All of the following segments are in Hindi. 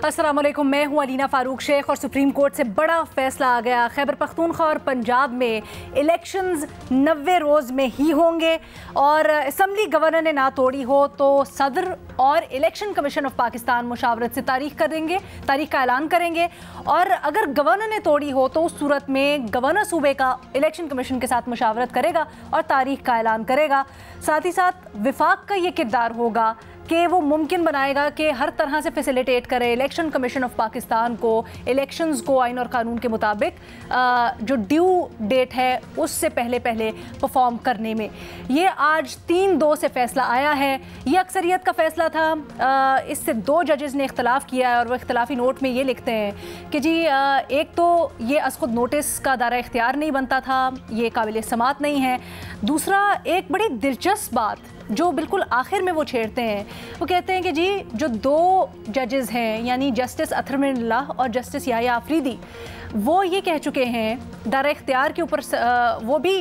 अस्सलामुअलैकुम, मैं हूं अलीना फारूक शेख और सुप्रीम कोर्ट से बड़ा फैसला आ गया। खैबर पख्तूनख्वा और पंजाब में इलेक्शंस 90 रोज़ में ही होंगे और असम्बली गवर्नर ने ना तोड़ी हो तो सदर और इलेक्शन कमीशन ऑफ पाकिस्तान मुशावरत से तारीख का ऐलान करेंगे और अगर गवर्नर ने तोड़ी हो तो उस सूरत में गवर्नर सूबे का इलेक्शन कमीशन के साथ मुशावरत करेगा और तारीख का ऐलान करेगा। साथ ही साथ विफाक का ये किरदार होगा कि वो मुमकिन बनाएगा कि हर तरह से फैसिलिटेट करे इलेक्शन कमीशन ऑफ पाकिस्तान को इलेक्शंस को आइन और कानून के मुताबिक जो ड्यू डेट है उससे पहले परफॉर्म करने में। ये आज 3-2 से फैसला आया है। ये अक्सरियत का फैसला था। इससे 2 जजेस ने इख्तलाफ किया है और वह इख्तलाफी नोट में ये लिखते हैं कि जी एक तो ये असखुद नोटिस का दायरा इख्तियार नहीं बनता था, ये काबिल समात नहीं है। दूसरा, एक बड़ी दिलचस्प बात जो बिल्कुल आखिर में वो छेड़ते हैं, वो कहते हैं कि जी जो 2 जजेस हैं यानी जस्टिस अतहर मिनल्लाह और जस्टिस याह्या आफरीदी, वो ये कह चुके हैं दायरा इख्तियार के ऊपर वो भी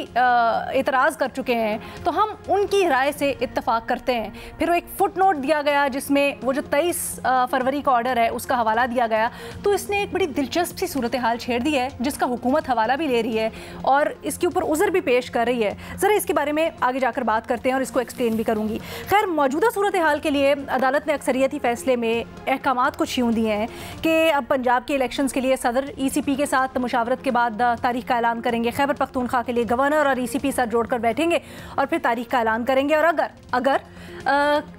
एतराज़ कर चुके हैं, तो हम उनकी राय से इत्तफाक करते हैं। फिर वो एक फुट नोट दिया गया जिसमें वो जो 23 फरवरी का ऑर्डर है उसका हवाला दिया गया। तो इसने एक बड़ी दिलचस्प सी सूरत हाल छेड़ दी है जिसका हुकूमत हवाला भी ले रही है और इसके ऊपर उज़र भी पेश कर रही है। ज़रा इसके बारे में आगे जाकर बात करते हैं और इसको एक्सप्लेन भी करूँगी। खैर, मौजूदा सूरत हाल के लिए अदालत ने अक्सरियती फ़ैसले में अहकामात कुछ यूँ दिए हैं कि अब पंजाब के इलेक्शंस के लिए सदर ECP के साथ मुशावरत के बाद तारीख का ऐलान करेंगे। खैबर पख्तूनख्वा के लिए गवर्नर और ECP साथ जोड़कर बैठेंगे और फिर तारीख का ऐलान करेंगे। और अगर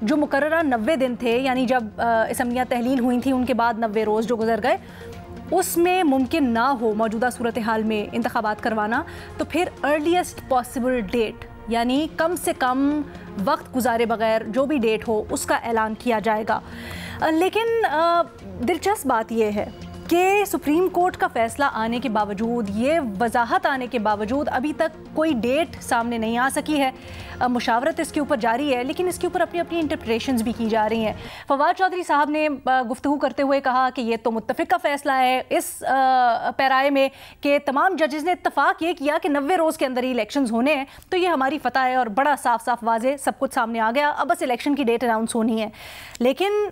जो मुकर्ररा 90 दिन थे यानी जब असम्बलियाँ तहलील हुई थी उनके बाद 90 रोज़ जो गुजर गए उसमें मुमकिन ना हो मौजूदा सूरत हाल में इंतखाबात करवाना, तो फिर अर्लीस्ट पॉसिबल डेट यानी कम से कम वक्त गुजारे बगैर जो भी डेट हो उसका ऐलान किया जाएगा। लेकिन दिलचस्प बात यह है कि सुप्रीम कोर्ट का फैसला आने के बावजूद, ये वजाहत आने के बावजूद अभी तक कोई डेट सामने नहीं आ सकी है। मुशावरत इसके ऊपर जारी है लेकिन इसके ऊपर अपनी अपनी इंटरप्रिटेशंस भी की जा रही हैं। फवाद चौधरी साहब ने गुफ्तगू करते हुए कहा कि ये तो मुत्तफिक का फैसला है इस पैराए में कि तमाम जजेस ने इत्तफाक ये किया कि 90 रोज़ के अंदर ही इलेक्शंस होने हैं, तो ये हमारी फतह है और बड़ा साफ साफ वाज़ेह सब कुछ सामने आ गया। अब बस इलेक्शन की डेट अनाउंस होनी है। लेकिन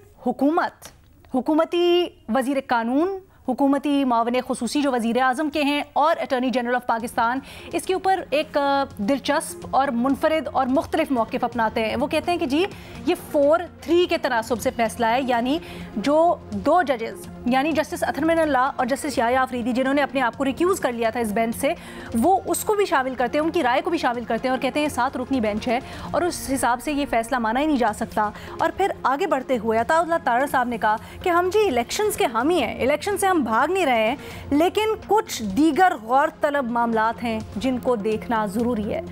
हुकूमती वज़ीर कानून, हुकूमती मावन खुसूसी जो वज़ीर आज़म के हैं और अटॉर्नी जनरल ऑफ पाकिस्तान इसके ऊपर एक दिलचस्प और मुनफरिद और मुख्तलिफ मौक़िफ़ अपनाते हैं। वो कहते हैं कि जी ये 4-3 के तनासुब से फ़ैसला है, यानी जो 2 जजेस यानी जस्टिस अतहर मिनल्लाह और जस्टिस याह्या आफरीदी जिन्होंने अपने आप को रिक्यूज़ कर लिया था इस बेंच से, वो उसको भी शामिल करते हैं, उनकी राय को भी शामिल करते हैं और कहते हैं 7 रुकनी बेंच है और उस हिसाब से ये फ़ैसला माना ही नहीं जा सकता। और फिर आगे बढ़ते हुए अताउल्लाह तारड़ साहब ने कहा कि हम जी इलेक्शंस के हामी हैं, इलेक्शन से हम भाग नहीं रहे हैं, लेकिन कुछ दीगर गौर तलब मामलात हैं जिनको देखना ज़रूरी है।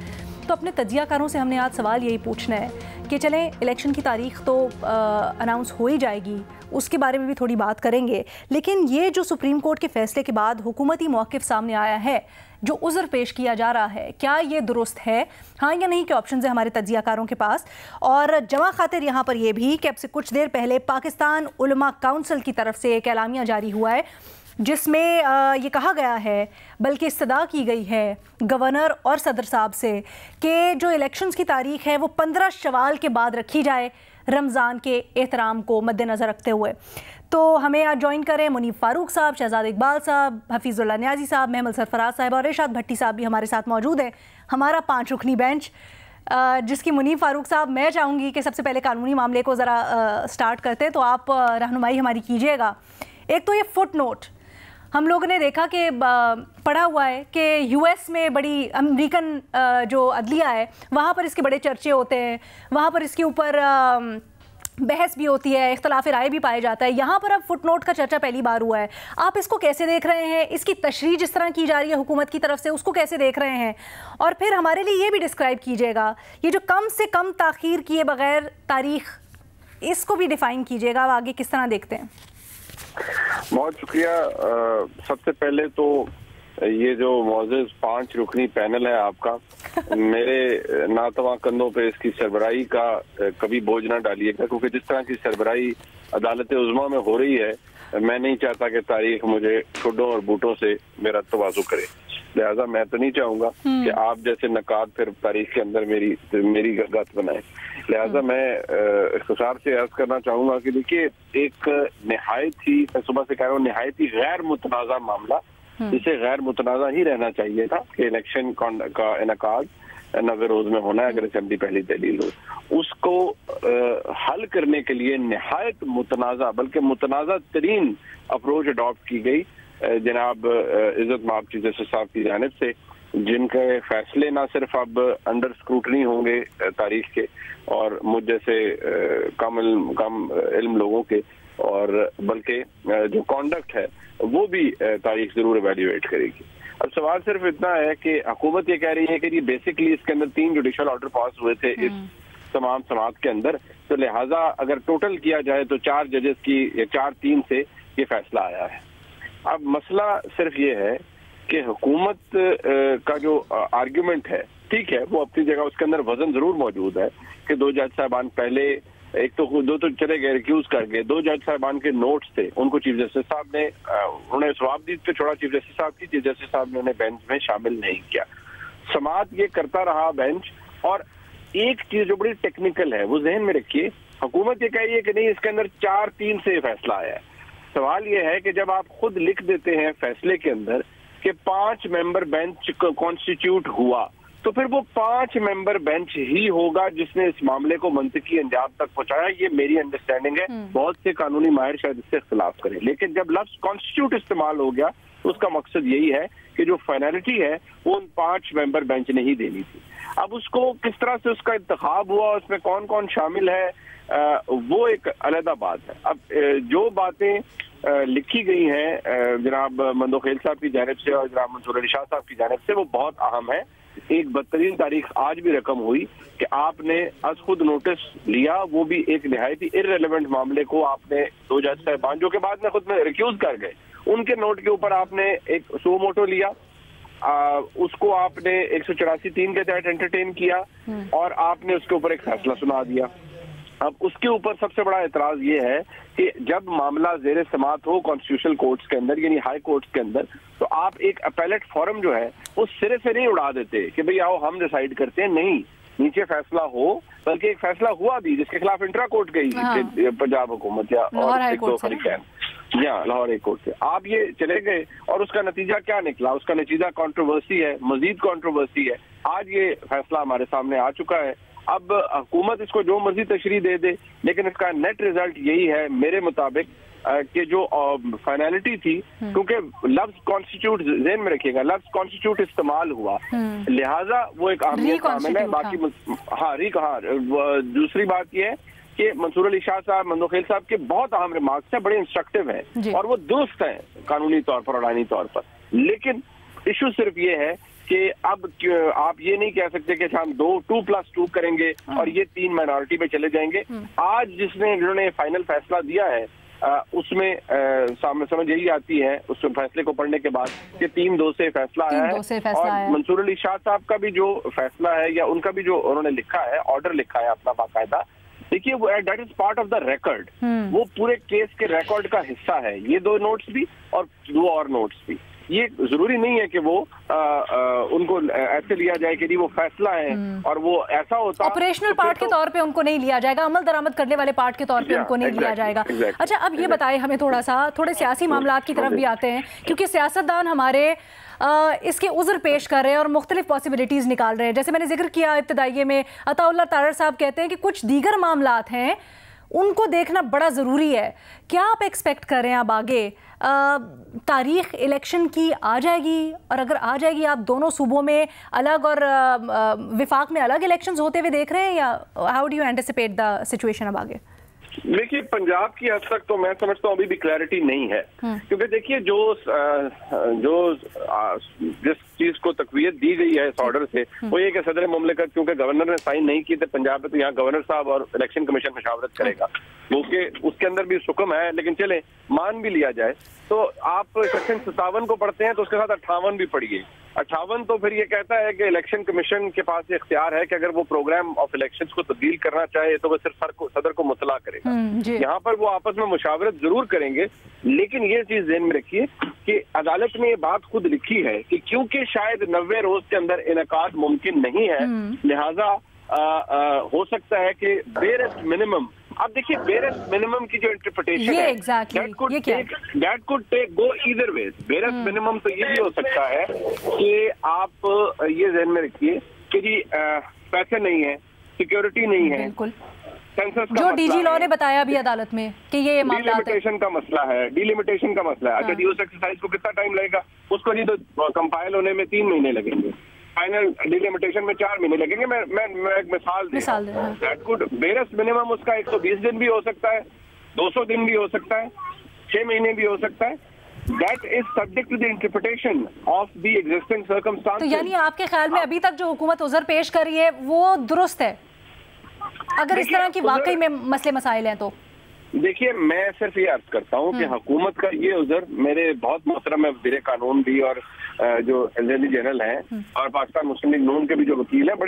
तो अपने तजियाकारों से हमने आज सवाल यही पूछना है कि चलें इलेक्शन की तारीख तो अनाउंस हो ही जाएगी, उसके बारे में भी थोड़ी बात करेंगे, लेकिन ये जो सुप्रीम कोर्ट के फैसले के बाद हुकूमती मौक़िफ़ सामने आया है, जो उज़र पेश किया जा रहा है, क्या ये दुरुस्त है, हाँ या नहीं के ऑप्शन है हमारे तजियाकारों के पास। और जमा खातिर यहाँ पर यह भी कि अब से कुछ देर पहले पाकिस्तान उलमा काउंसिल की तरफ से एक एलामिया जारी हुआ है जिसमें ये कहा गया है, बल्कि इस्तदा की गई है गवर्नर और सदर साहब से कि जो इलेक्शंस की तारीख है वो 15 शवाल के बाद रखी जाए, रमज़ान के एहतराम को मद्देनज़र रखते हुए। तो हमें आज ज्वाइन करें मुनीफ फारूक साहब, शहजाद इकबाल साहब, हफीज़ुल्लाह न्याजी साहब, महमद सरफराज साहब और इरशाद भट्टी साहब भी हमारे साथ मौजूद हैं। हमारा 5 रुकनी बेंच जिसकी मुनीफ फारूक साहब, मैं चाहूँगी कि सबसे पहले कानूनी मामले को ज़रा स्टार्ट करते तो आप रहनुमाई हमारी कीजिएगा। एक तो ये फुट नोट हम लोगों ने देखा कि पढ़ा हुआ है कि US में बड़ी अमेरिकन जो अदलिया है वहाँ पर इसके बड़े चर्चे होते हैं, वहाँ पर इसके ऊपर बहस भी होती है, इख्तलाफ राय भी पाया जाता है। यहाँ पर अब फुटनोट का चर्चा पहली बार हुआ है। आप इसको कैसे देख रहे हैं, इसकी तशरीह जिस तरह की जा रही है हुकूमत की तरफ से उसको कैसे देख रहे हैं, और फिर हमारे लिए ये भी डिस्क्राइब कीजिएगा ये जो कम से कम ताख़ीर किए बगैर तारीख, इसको भी डिफ़ाइन कीजिएगा, आप आगे किस तरह देखते हैं। बहुत शुक्रिया। सबसे पहले तो ये जो मौजूद 5 रुकनी पैनल है आपका, मेरे नातवा कंधों पे इसकी सरबराही का कभी बोझ ना डालिएगा, क्योंकि जिस तरह की सरबराही अदालत उज़्मा में हो रही है, मैं नहीं चाहता कि तारीख मुझे ठुड्डों और बूटों से मेरा तवाज़ु करे। लिहाजा मैं तो नहीं चाहूंगा कि आप जैसे नकाद फिर तारीख के अंदर मेरी गत बनाए। लिहाजा मैं इख्तिसार से अर्ज करना चाहूंगा कि देखिए, एक निहायत ही, मैं सुबह से कह रहा हूँ, निहायत ही गैर मुतनाज़ा मामला, जिसे गैर मुतनाज़ा ही रहना चाहिए था कि इलेक्शन का इनेकाद 90 रोज में होना है अगर असेंबली पहली दलील हो, उसको हल करने के लिए निहायत मुतनाज़ा, बल्कि मुतनाज़ा तरीन अप्रोच अडॉप्ट की गई जनाब इज्जत माब चीफ जस्टिस साहब की जानिब से, जिनके फैसले ना सिर्फ अब अंडर स्क्रूटनी होंगे तारीख के और मुझ जैसे कम इल्म लोगों के, और बल्कि जो कॉन्डक्ट है वो भी तारीख जरूर एवेल्युएट करेगी। अब सवाल सिर्फ इतना है कि हुकूमत ये कह रही है कि ये बेसिकली इसके अंदर 3 जुडिशल ऑर्डर पास हुए थे इस तमाम समाअत के अंदर, तो लिहाजा अगर टोटल किया जाए तो 4 जजेस की 4-3 से ये फैसला आया है। अब मसला सिर्फ ये है कि हुकूमत का जो आर्ग्यूमेंट है, ठीक है, वो अपनी जगह, उसके अंदर वजन जरूर मौजूद है कि 2 जज साहबान पहले, एक तो 2 तो चले गए, रिक्यूज कर गए, 2 जज साहबान के नोट्स थे, उनको चीफ जस्टिस साहब ने उन्हें जवाबदीद पे छोड़ा, चीफ जस्टिस साहब की, चीफ जस्टिस साहब ने उन्हें बेंच में शामिल नहीं किया। समाअत ये करता रहा बेंच। और एक चीज जो बड़ी टेक्निकल है वो जहन में रखिए, हुकूमत ये कह रही है कि नहीं इसके अंदर 4-3 से फैसला आया है। सवाल ये है कि जब आप खुद लिख देते हैं फैसले के अंदर कि 5 मेंबर बेंच कॉन्स्टिट्यूट हुआ, तो फिर वो 5 मेंबर बेंच ही होगा जिसने इस मामले को मंतकी अंजाम तक पहुंचाया। ये मेरी अंडरस्टैंडिंग है, बहुत से कानूनी माहिर शायद इससे इख्तिलाफ करें, लेकिन जब लफ्ज कॉन्स्टिट्यूट इस्तेमाल हो गया तो उसका मकसद यही है कि जो फाइनलिटी है वो उन 5 मेंबर बेंच ने ही देनी थी। अब उसको किस तरह से उसका इंतखाब हुआ, उसमें कौन कौन शामिल है, वो एक अलग बात है। अब जो बातें लिखी गई हैं जनाब मंदोखेल साहब की जानिब से और जनाब मंसूर अली शाह साहब की जानिब से, वो बहुत अहम है। एक बदतरीन तारीख आज भी रकम हुई कि आपने आज खुद नोटिस लिया, वो भी एक निहायत ही इररिलेवेंट मामले को आपने 2 जज साहबान जो के बाद में खुद में रिक्यूज कर गए, उनके नोट के ऊपर आपने एक सो मोटो लिया, उसको आपने 184(3) के तहत एंटरटेन किया और आपने उसके ऊपर एक फैसला सुना दिया। अब उसके ऊपर सबसे बड़ा एतराज ये है कि जब मामला ज़ेरे समाअत हो कॉन्स्टिट्यूशनल कोर्ट्स के अंदर, यानी हाई कोर्ट्स के अंदर, तो आप एक अपीलेट फोरम जो है उस सिरे से नहीं उड़ा देते कि भाई आओ हम डिसाइड करते हैं। नहीं, नीचे फैसला हो, बल्कि एक फैसला हुआ भी जिसके खिलाफ इंट्रा कोर्ट गई पंजाब हुकूमत या लाहौर हाई कोर्ट से, आप ये चले गए और उसका नतीजा क्या निकला? उसका नतीजा कंट्रोवर्सी है, मजीद कंट्रोवर्सी है। आज ये फैसला हमारे सामने आ चुका है। अब हुकूमत इसको जो मर्जी तशरीह दे दे, लेकिन इसका नेट रिजल्ट यही है मेरे मुताबिक कि जो फाइनलिटी थी, क्योंकि लफ्ज कॉन्स्टिट्यूट ज़हन में रखिएगा, लफ्ज कॉन्स्टिट्यूट इस्तेमाल हुआ, लिहाजा वो एक अहमियत शामिल है। बाकी दूसरी बात यह है कि मंसूर अली शाह साहब, मंदोखेल साहब के बहुत अहम रिमार्क्स हैं, बड़े इंस्ट्रक्टिव हैं और वो दुरुस्त हैं कानूनी तौर पर और आईनी तौर पर। लेकिन इशू सिर्फ ये है कि अब आप ये नहीं कह सकते कि हम 2+2 करेंगे और ये 3 माइनॉरिटी पे चले जाएंगे। आज जिन्होंने फाइनल फैसला दिया है उसमें सामने समझ यही आती है उस फैसले को पढ़ने के बाद कि 3-2 से फैसला आया है। और मंसूर अली शाह साहब का भी जो फैसला है या उनका भी जो उन्होंने लिखा है, ऑर्डर लिखा है अपना बाकायदा, देखिए वो that is part of the record, वो पूरे केस के रिकॉर्ड का हिस्सा है। ये 2 नोट्स भी और 2 और नोट्स भी, ये जरूरी नहीं है कि वो उनको ऐसे लिया जाए कि नहीं वो फैसला है और वो ऐसा होता ऑपरेशनल पार्ट के तौर पे उनको नहीं लिया जाएगा, अमल दरामद करने वाले पार्ट के तौर पे उनको नहीं लिया जाएगा। अच्छा, अब ये बताएं हमें थोड़े सियासी मामलात की तरफ भी आते हैं, क्योंकि सियासतदान हमारे इसके उज़्र पेश कर रहे हैं और मुख्तलिफ पॉसिबिलिटीज़ निकाल रहे हैं। जैसे मैंने जिक्र किया इब्तिदाइये में, अताउल्लाह तारड़ साहब कहते हैं कि कुछ दीगर मामलात हैं उनको देखना बड़ा ज़रूरी है। क्या आप एक्सपेक्ट कर रहे हैं अब आगे तारीख इलेक्शन की आ जाएगी? और अगर आ जाएगी, आप दोनों सूबों में अलग और विफाक में अलग इलेक्शंस होते हुए देख रहे हैं, या how do you anticipate the situation अब आगे? देखिए, पंजाब की हद तक तो मैं समझता हूँ अभी भी क्लैरिटी नहीं है, क्योंकि देखिए जिस चीज को तकवीयत दी गई है इस ऑर्डर से, वो ये कि सदर मुमलिकत, क्योंकि गवर्नर ने साइन नहीं किए थे पंजाब में, तो यहाँ गवर्नर साहब और इलेक्शन कमीशन मशावरत करेगा, वो के उसके अंदर भी हुक्म है। लेकिन चले मान भी लिया जाए तो आप सेक्शन 57 को पढ़ते हैं तो उसके साथ 58 भी पढ़िए 58 तो फिर ये कहता है कि इलेक्शन कमीशन के पास ये इख्तियार है कि अगर वो प्रोग्राम ऑफ इलेक्शंस को तब्दील करना चाहे तो वो सिर्फ सदर को मुतला करेगा। यहाँ पर वो आपस में मुशावरत जरूर करेंगे, लेकिन ये चीज ध्यान में रखिए कि अदालत ने ये बात खुद लिखी है कि क्योंकि शायद 90 रोज के अंदर इनेकाद मुमकिन नहीं है, लिहाजा हो सकता है कि बेरेस्ट मिनिमम, अब देखिए बेरेस्ट मिनिमम की जो इंटरप्रिटेशन है that could take go either way. Barest minimum तो ये भी हो सकता है कि आप ये ध्यान में रखिए कि जी पैसे नहीं है, सिक्योरिटी नहीं है, सेंसस का जो डीजी लॉ ने बताया भी अदालत में कि ये मामला डिलिमिटेशन का मसला है, डिलिमिटेशन का मसला है। अच्छा जी उस एक्सरसाइज को कितना टाइम लगेगा? उसको जी तो कंपाइल होने में 3 महीने लगेंगे, फाइनल डिलिमिटेशन में 4 महीने लगेंगे। मैं एक मिसाल दूं, दैट कुड बेरेस्ट मिनिमम उसका 120 दिन भी हो सकता है, 200 दिन भी हो सकता है, 6 महीने भी हो सकता है। That is subject to the interpretation of the existing circumstances। तो यानी आपके ख्याल में अभी तक जो हुकूमत उज़र पेश कर रही है वो दुरुस्त है, अगर इस तरह की वाकई में मसले मसाइल हैं तो? देखिए मैं सिर्फ ये अर्ज करता हूँ कि हुकूमत का ये उज़र, मेरे बहुत मोहतरम वज़ीर कानून भी और जो एजेंसी जनरल हैं और पाकिस्तान मुस्लिम लीग नून के भी जो वकील हैं,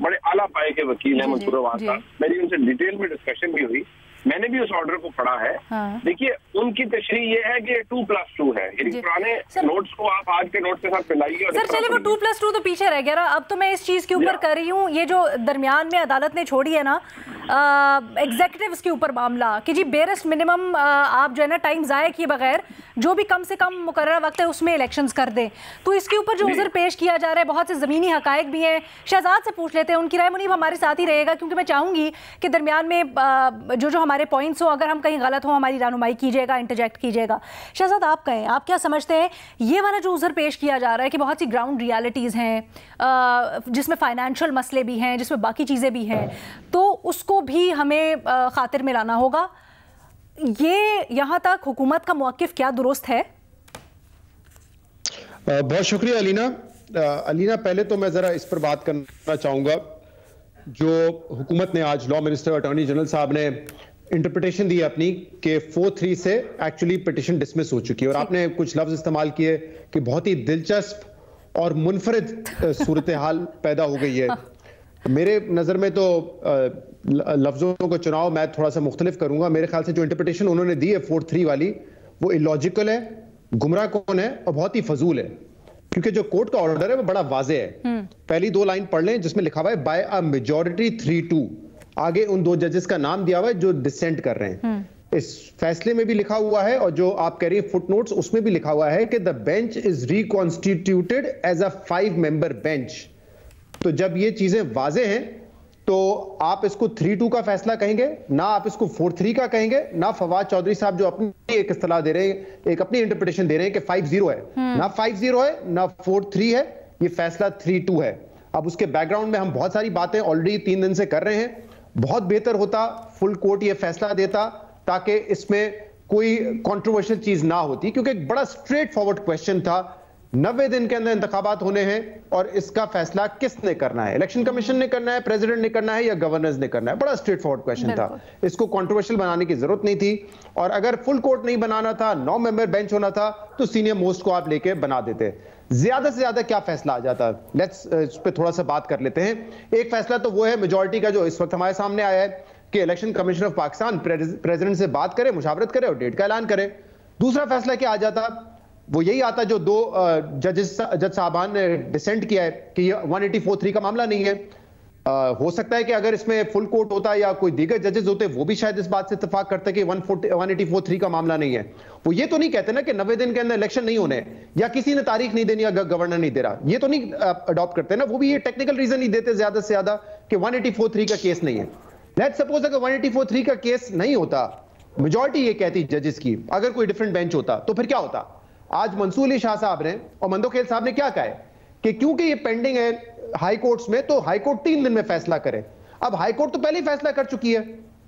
बड़े आला पाए के वकील हैं मंसूर अवाज साहब, मेरी उनसे डिटेल में डिस्कशन भी हुई, मैंने भी उस ऑर्डर को पढ़ा है। देखिए उनकी तशरीह ये है कि 2+2 है, यानी पुराने नोट्स को आप आज के नोट के साथ मिलाइए। सर चलिए वो 2+2 तो पीछे रह गया, अब तो मैं इस चीज के ऊपर कर रही हूँ, ये जो दरमियान में अदालत ने छोड़ी है ना एग्जीक्यूटिव्स के ऊपर मामला कि जी बेरेस्ट मिनिमम आप जो है ना टाइम ज़ाया किए बगैर जो भी कम से कम मुकर्रर वक्त है उसमें इलेक्शंस कर दें, तो इसके ऊपर जो उज़र पेश किया जा रहा है बहुत से ज़मीनी हकायक भी हैं। शहजाद से पूछ लेते हैं, उनकी राय। मुनीब हमारे साथ ही रहेगा क्योंकि मैं चाहूँगी कि दरमियान में जो हमारे पॉइंट्स हो, अगर हम कहीं गलत हो हमारी रहनुमाई कीजिएगा, इंटरजेक्ट कीजिएगा। शहजाद आप कहें, आप क्या समझते हैं ये वाला जो उज़र पेश किया जा रहा है कि बहुत सी ग्राउंड रियलिटीज़ हैं जिसमें फाइनेंशियल मसले भी हैं, जिसमें बाकी चीज़ें भी हैं, तो उसको भी हमें खातिर में लाना होगा, ये यहाँ तक हुकूमत का मौक़िफ़ क्या दुरुस्त है? बहुत शुक्रिया अलीना। पहले तो मैं ज़रा इस पर बात करना चाहूँगा, जो हुकूमत ने आज लॉ मिनिस्टर अटॉर्नी जनरल साहब ने इंटरप्रिटेशन दी अपनी कि 4-3 से एक्चुअली पिटिशन डिसमिस हो चुकी है, और आपने कुछ लफ्ज़ इस्तेमाल किए कि बहुत ही दिलचस्प और मुनफरिद सूरत हाल पैदा हो गई है। मेरे नज़र में तो लफ्ज़ों का चुनाव मैं थोड़ा सा मुख्तलिफ करूंगा। मेरे ख्याल से जो इंटरप्रिटेशन उन्होंने दी है 4-3 वाली, वो इलॉजिकल है, गुमराह कौन है और बहुत ही फजूल है, क्योंकि जो कोर्ट का ऑर्डर है वो बड़ा वाज़े है। पहली 2 लाइन पढ़ लें जिसमें लिखा हुआ है बाय अ मेजॉरिटी 3-2, आगे उन 2 जजेस का नाम दिया हुआ है जो डिसेंट कर रहे हैं। इस फैसले में भी लिखा हुआ है और जो आप कह रही हैं फुटनोट्स उसमें भी लिखा हुआ है कि the bench is reconstituted as a 5 member bench. तो जब ये चीजें वाजे हैं तो आप इसको 3-2 का फैसला कहेंगे ना, आप इसको 4-3 का कहेंगे ना। फवाद चौधरी साहब जो अपनी एक इस्तिलाह दे रहे हैं, एक अपनी इंटरप्रिटेशन दे रहे हैं कि 5-0 है, ना 5-0 है ना 4-3 है, ये फैसला 3-2 है। अब उसके बैकग्राउंड में हम बहुत सारी बातें ऑलरेडी 3 दिन से कर रहे हैं। बहुत बेहतर होता फुल कोर्ट ये फैसला देता ताकि इसमें कोई कंट्रोवर्शियल चीज ना होती, क्योंकि एक बड़ा स्ट्रेट फॉरवर्ड क्वेश्चन था। 90 दिन के अंदर इंतखाबात होने हैं और इसका फैसला किसने करना है? इलेक्शन कमीशन ने करना है, प्रेसिडेंट ने करना है या गवर्नर्स ने करना है? बड़ा स्ट्रेट फॉरवर्ड क्वेश्चन था, इसको कंट्रोवर्शियल बनाने की जरूरत नहीं थी। और अगर फुल कोर्ट नहीं बनाना था, 9 मेंबर बेंच होना था, तो सीनियर मोस्ट को आप लेके बना देते। ज्यादा से ज्यादा क्या फैसला आ जाता? लेट्स इस पे थोड़ा सा बात कर लेते हैं। एक फैसला तो वो है मेजॉरिटी का जो इस वक्त हमारे सामने आया है कि election commission of Pakistan president से बात करे, मुशावरत करे और डेट का ऐलान करे। दूसरा फैसला क्या आ जाता? वो यही आता जो 2 जज साहबान ने डिसेंट किया है कि ये 184-3 का मामला नहीं है। हो सकता है कि अगर इसमें फुल कोर्ट होता या कोई दीगर जजेस होते वो भी शायद इस बात से इत्तेफाक करते कि 184-3 का मामला नहीं है। वो ये तो नहीं कहते ना कि 90 दिन के अंदर इलेक्शन नहीं होने या किसी ने तारीख नहीं देनी या गवर्नर नहीं दे रहा, ये तो नहीं अडॉप्ट करते ना। वो भी ये टेक्निकल रीजन नहीं देते ज्यादा से ज्यादा कि 184-3 का केस नहीं है। लेट्स सपोज अगर 184-3 का केस नहीं होता, मेजॉरिटी ये कहती जजेस की, अगर कोई डिफरेंट बेंच होता तो फिर क्या होता? आज मंसूर अली शाह साहब ने और मंदोखेल साहब ने क्या कहा है कि क्योंकि ये पेंडिंग है हाई कोर्ट्स में तो हाई कोर्ट 3 दिन में फैसला करे। अब हाई कोर्ट तो पहले ही फैसला कर चुकी है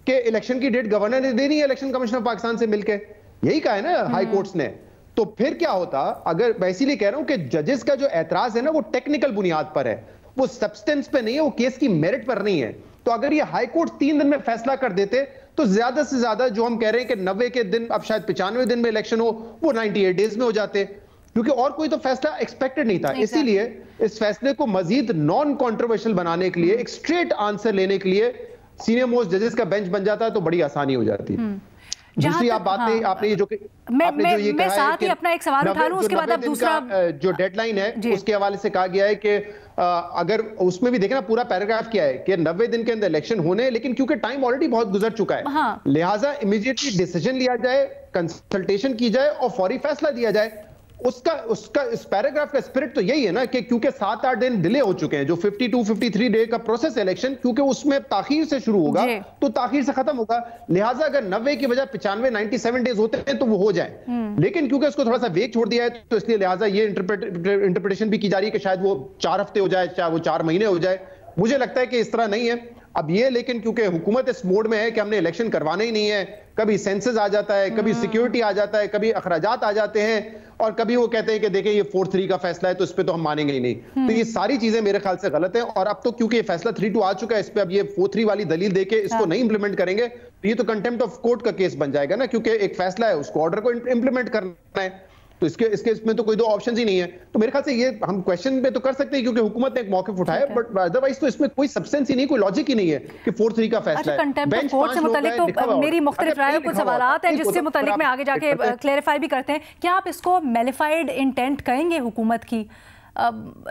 कि इलेक्शन की डेट गवर्नर ने देनी है इलेक्शन कमीशन ऑफ पाकिस्तान से मिलकर, यही कहा है ना हाई कोर्ट्स ने। तो फिर क्या होता? अगर मैं इसीलिए कह रहा हूं कि जजेस का जो एतराज है ना वो टेक्निकल बुनियाद पर है, वो सब्सटेंस पे नहीं है, वो केस की मेरिट पर नहीं है। तो अगर ये हाई कोर्ट 3 दिन में फैसला कर देते तो ज्यादा से ज्यादा जो हम कह रहे हैं कि 90 के दिन, अब शायद 95 दिन में इलेक्शन हो, वो 98 डेज में हो जाते। क्योंकि और कोई तो फैसला एक्सपेक्टेड नहीं था। इसीलिए इस फैसले को मजीद नॉन कॉन्ट्रोवर्शियल बनाने के लिए, एक स्ट्रेट आंसर लेने के लिए सीनियर मोस्ट जजेस का बेंच बन जाता है तो बड़ी आसानी हो जाती है। दूसरी आप बात नहीं, आपने ये जो मैं साथ ही अपना एक सवाल उठा लूं, उसके बाद आप दूसरा जो डेडलाइन है उसके हवाले से कहा गया है कि अगर उसमें भी देखें ना, पूरा पैराग्राफ क्या है कि 90 दिन के अंदर इलेक्शन होने, लेकिन क्योंकि टाइम ऑलरेडी बहुत गुजर चुका है, लिहाजा इमीडिएटली डिसीजन लिया जाए, कंसल्टेशन की जाए और फौरी फैसला दिया जाए। उसका इस पैराग्राफ का स्पिरिट तो यही है ना कि क्योंकि 7-8 दिन डिले हो चुके हैं, जो 52-53 डे का प्रोसेस इलेक्शन, क्योंकि उसमें ताखीर से शुरू होगा तो ताखीर से खत्म होगा। लिहाजा अगर 90 की बजाय 95-97 डेज होते हैं तो वो हो जाए, लेकिन क्योंकि उसको थोड़ा सा वेग छोड़ दिया है तो इसलिए लिहाजा ये इंटरप्रिटेशन भी की जा रही है कि शायद वो 4 हफ्ते हो जाए, चाहे वो 4 महीने हो जाए। मुझे लगता है कि इस तरह नहीं है अब ये, लेकिन क्योंकि हुकूमत इस मोड में है कि हमने इलेक्शन करवाना ही नहीं है, कभी सेंसस आ जाता है, कभी सिक्योरिटी आ जाता है, कभी अखराजात आ जाते हैं, और कभी वो कहते हैं कि देखें ये 4-3 का फैसला है तो इस पे तो हम मानेंगे ही नहीं। तो ये सारी चीजें मेरे ख्याल से गलत है। और अब तो क्योंकि ये फैसला 3-2 आ चुका है, इस पे अब ये 4-3 वाली दलील देके इसको नहीं इंप्लीमेंट करेंगे तो ये तो कंटेम्प्ट ऑफ कोर्ट का केस बन जाएगा ना, क्योंकि एक फैसला है, उसको ऑर्डर को इंप्लीमेंट करना है, तो इसमें तो कोई दो ऑप्शन ही नहीं है। तो मेरे ख्याल से ये हम क्वेश्चन पे तो कर सकते हैं क्योंकि हुकूमत ने एक मौक़िफ़ उठाया, बट अदरवाइज तो इसमें कोई सब्सटेंस ही नहीं, कोई लॉजिक ही नहीं है कि 4-3 का फैसला है। कंटेम्प्ट ऑफ कोर्ट से मुताल्लिक तो मेरी मुख्तलिफ राय, कुछ सवालात हैं जिससे मुताल्लिक मैं आगे जाके क्लैरिफाई भी करते हैं। क्या आप इसको मैलिफाइड इंटेंट कहेंगे हुकूमत की,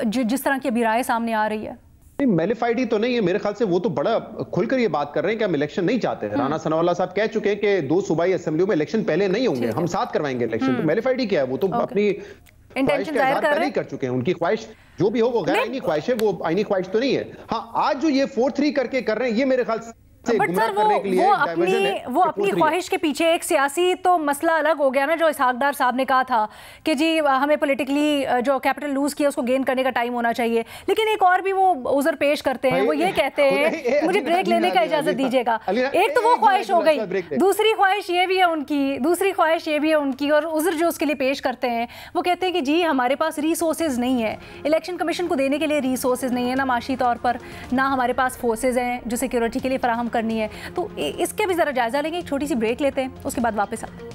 जिस तरह की अभी राय सामने आ रही है? नहीं, मैलिफाइड ही तो नहीं है मेरे ख्याल से, वो तो बड़ा खुलकर ये बात कर रहे हैं कि हम इलेक्शन नहीं चाहते। राना सनाउल्लाह साहब कह चुके हैं कि 2 सूबाई असेंबलियों में इलेक्शन पहले नहीं होंगे, हम साथ करवाएंगे इलेक्शन। तो मैलिफाइड ही क्या है, वो तो अपनी इंटेंशन जाहिर कर चुके हैं। उनकी ख्वाहिश जो भी हो वो गैर आईनी ख्वाहिश है, वो आईनी ख्वाहिश तो नहीं है। हाँ, आज जो ये 4-3 करके कर रहे हैं ये मेरे ख्याल से बट सर वो अपनी ख्वाहिश के पीछे एक सियासी तो मसला अलग हो गया ना, जो इसहाक डार साहब ने कहा था कि जी हमें पॉलिटिकली जो कैपिटल लूज किया उसको गेन करने का टाइम होना चाहिए, लेकिन एक और भी वो उज़र पेश करते हैं, वो ये कहते हैं मुझे ब्रेक लेने का इजाजत दीजिएगा। एक तो वो ख्वाहिश हो गई, दूसरी ख्वाहिश ये भी है उनकी, और उज़र जो उसके लिए पेश करते हैं वो कहते हैं कि जी हमारे पास रिसोर्सेज नहीं है, इलेक्शन कमीशन को देने के लिए रिसोर्सेज नहीं है, ना माशी तौर पर, ना हमारे पास फोर्सेज हैं जो सिक्योरिटी के लिए फराहम करनी है। तो इसके भी जरा जायजा लेंगे, एक छोटी सी ब्रेक लेते हैं, उसके बाद वापस आते हैं।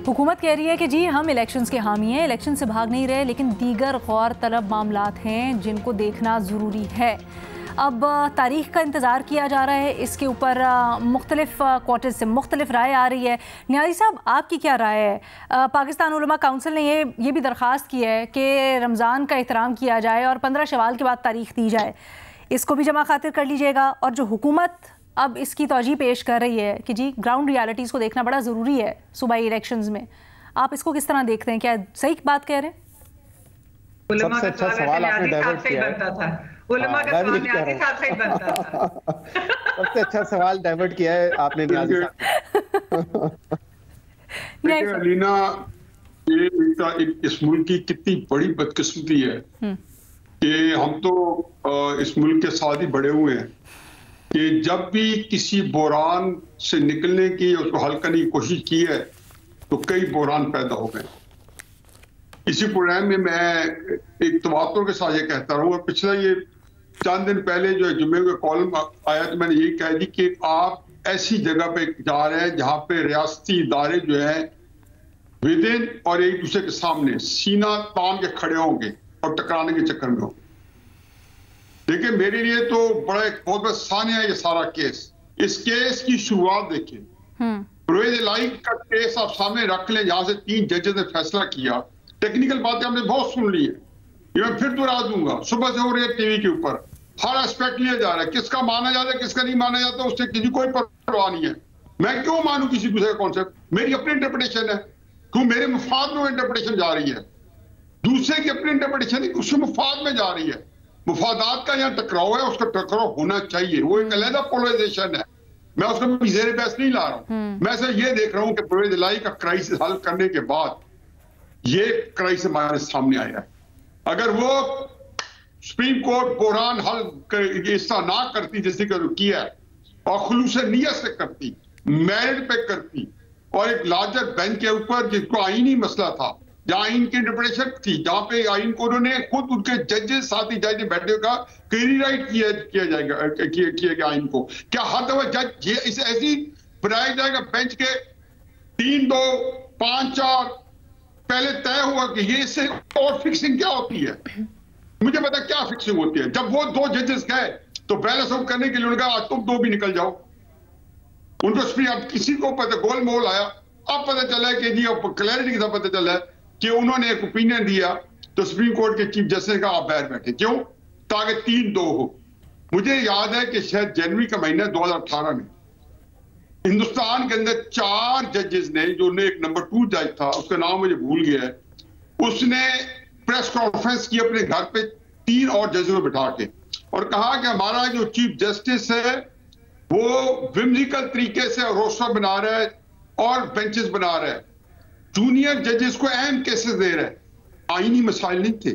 हुकूमत कह रही है कि जी हम इलेक्शंस के हामी हैं, इलेक्शन से भाग नहीं रहे, लेकिन दीगर गौर तलब मामलात हैं जिनको देखना ज़रूरी है। अब तारीख का इंतज़ार किया जा रहा है, इसके ऊपर मुख्तलिफ क्वार्टर्स से मुख्तलिफ राय आ रही है। नियाज़ी साहब, आपकी क्या राय है? पाकिस्तान उलमा काउंसिल ने ये भी दरख्वास्त की है कि रमज़ान का एहतराम किया जाए और 15 शवाल के बाद तारीख दी जाए, इसको भी जमा खातिर कर लीजिएगा। और जो हुकूमत अब इसकी तौजीह पेश कर रही है कि जी ग्राउंड रियलिटीज़ को देखना बड़ा ज़रूरी है सूबाई इलेक्शंस में, आप इसको किस तरह देखते हैं? क्या सही बात कह रहे हैं? सबसे अच्छा सवाल आपने डाइवर्ट किया है। सबसे अच्छा सवाल डाइवर्ट किया है आपने नियाज़ी साहब। अलीना, ये इस मुल्क की कितनी बड़ी बदकिस्मती है कि हम तो इस मुल्क के साथ ही बड़े हुए हैं कि जब भी किसी बहरान से निकलने की, उसको हल करने की कोशिश की है तो कई बहरान पैदा हो गए। इसी प्रोग्राम में मैं एक तवातुर के साथ ये कहता रहूं, और पिछला ये चंद दिन पहले जो जुम्मे का कॉलम आया तो मैंने यही कह दी कि आप ऐसी जगह पे जा रहे हैं जहां पे रियासती इदारे जो है विदिन और एक दूसरे के सामने सीना तान के खड़े होंगे और टकराने के चक्कर में होंगे। देखिए, मेरे लिए तो बड़ा एक बहुत बड़ा सानिया है ये सारा केस। इस केस की शुरुआत देखिए, परवेज इलाही का केस आप सामने रख लें, जहां से 3 जजेस ने फैसला किया। टेक्निकल बातें हमने बहुत सुन ली है, ये मैं फिर दोहरा दूंगा, सुबह से हो रही है टीवी के ऊपर, हर एस्पेक्ट लिया जा रहा है, किसका माना जाता है किसका नहीं माना जाता, उससे किसी कोई परवाह नहीं है। मैं क्यों मानूं किसी दूसरे का कॉन्सेप्ट? मेरी अपनी इंटरप्रिटेशन है, क्यों मेरे मुफाद में इंटरप्रिटेशन जा रही है, दूसरे की अपनी इंटरप्रिटेशन उसके मुफाद में जा रही है। मुफादात का यहाँ टकराव है, उसका टकराव होना चाहिए, वो एक अलग पोलराइजेशन है। मैं उसको जेर बहस नहीं ला रहा हूं, मैं सिर्फ ये देख रहा हूं कि परवेज इलाही का क्राइसिस हल करने के बाद ये क्राइसिस हमारे सामने आया है। अगर वो सुप्रीम कोर्ट बहरान हल इस तरह ना करती जैसे किया है, और खुलूस नियत से करती, मेरिट पे करती, और एक लार्जर बेंच के ऊपर जिसको आईनी मसला था, जहां आइन की इंटरप्रिटेशन थी, जहां पे आइन को उन्होंने खुद उनके जजेस साथी जज बैठे का रीराइट किया जाएगा आइन को। क्या हर दफा जज ये ऐसी बनाया जाएगा बेंच के 3-2, 5-4 पहले तय हुआ कि ये इससे और फिक्सिंग क्या होती है, मुझे पता क्या फिक्सिंग होती है। जब वो 2 जजेस गए तो बैलेंस आउट करने के लिए उन्होंने कहा तुम 2 भी निकल जाओ। उनको अब किसी को पता गोलमोल आया, अब पता चला कि जी अब क्लैरिटी के साथ पता चला कि उन्होंने एक ओपिनियन दिया तो सुप्रीम कोर्ट के चीफ जस्टिस का आप बाहर बैठे, क्यों? ताकि 3-2 हो। मुझे याद है कि शायद जनवरी का महीना 2018 में हिंदुस्तान के अंदर 4 जजेस ने, जो ने एक नंबर 2 जज था, उसका नाम मुझे भूल गया है, उसने प्रेस कॉन्फ्रेंस की अपने घर पे 3 और जजेस को बिठा के और कहा कि हमारा जो चीफ जस्टिस है वो विम्सिकल तरीके से रोस्टर बना रहा है और बेंचेस बना रहा है, जूनियर जजेस को अहम केसेस दे रहा है। आईनी मसाइल नहीं थे,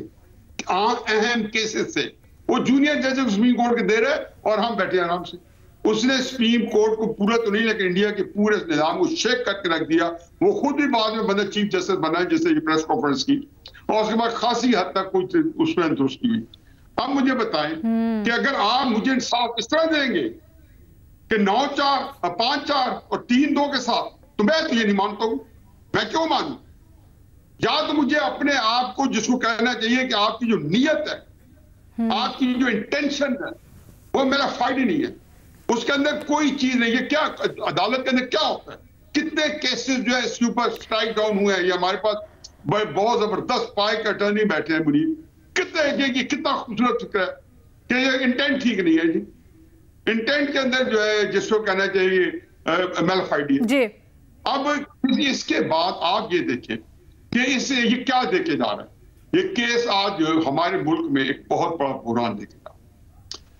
अहम केसेस से वो जूनियर जजेस सुप्रीम कोर्ट के दे रहे हैं और हम बैठे आराम से। उसने सुप्रीम कोर्ट को पूरा तो नहीं लेकिन इंडिया के पूरे निजाम को शेक करके रख दिया। वो खुद भी बाद में बंदा चीफ जस्टिस बना जिससे ये प्रेस कॉन्फ्रेंस की और उसके बाद खासी हद तक कुछ उसमें दुरुस्ती हुई। अब मुझे बताएं कि अगर आप मुझे इंसाफ इस तरह देंगे कि 9-4, 5-4 और 3-2 के साथ, तो मैं तो ये नहीं मानता हूं। मैं क्यों मानूं? या तो मुझे अपने आप को जिसको कहना चाहिए कि आपकी जो नीयत है, आपकी जो इंटेंशन है, वो मेरा फायदा नहीं है, उसके अंदर कोई चीज नहीं है। क्या अदालत के अंदर क्या होता है, कितने केसेस जो है इसके ऊपर स्ट्राइक डाउन हुए हैं। ये हमारे पास बहुत जबरदस्त पाए के अटर्नी बैठे हैं मुनीब, कितने कितना खूबसूरत फिक्र है कि ये इंटेंट ठीक नहीं है जी। इंटेंट के अंदर जो है जिसको कहना चाहिए मेलफाइडी है। अब इसके बाद आप ये देखें कि इससे ये क्या देखे जा रहा है। ये केस आज हमारे मुल्क में एक बहुत बड़ा बुरान देखेगा।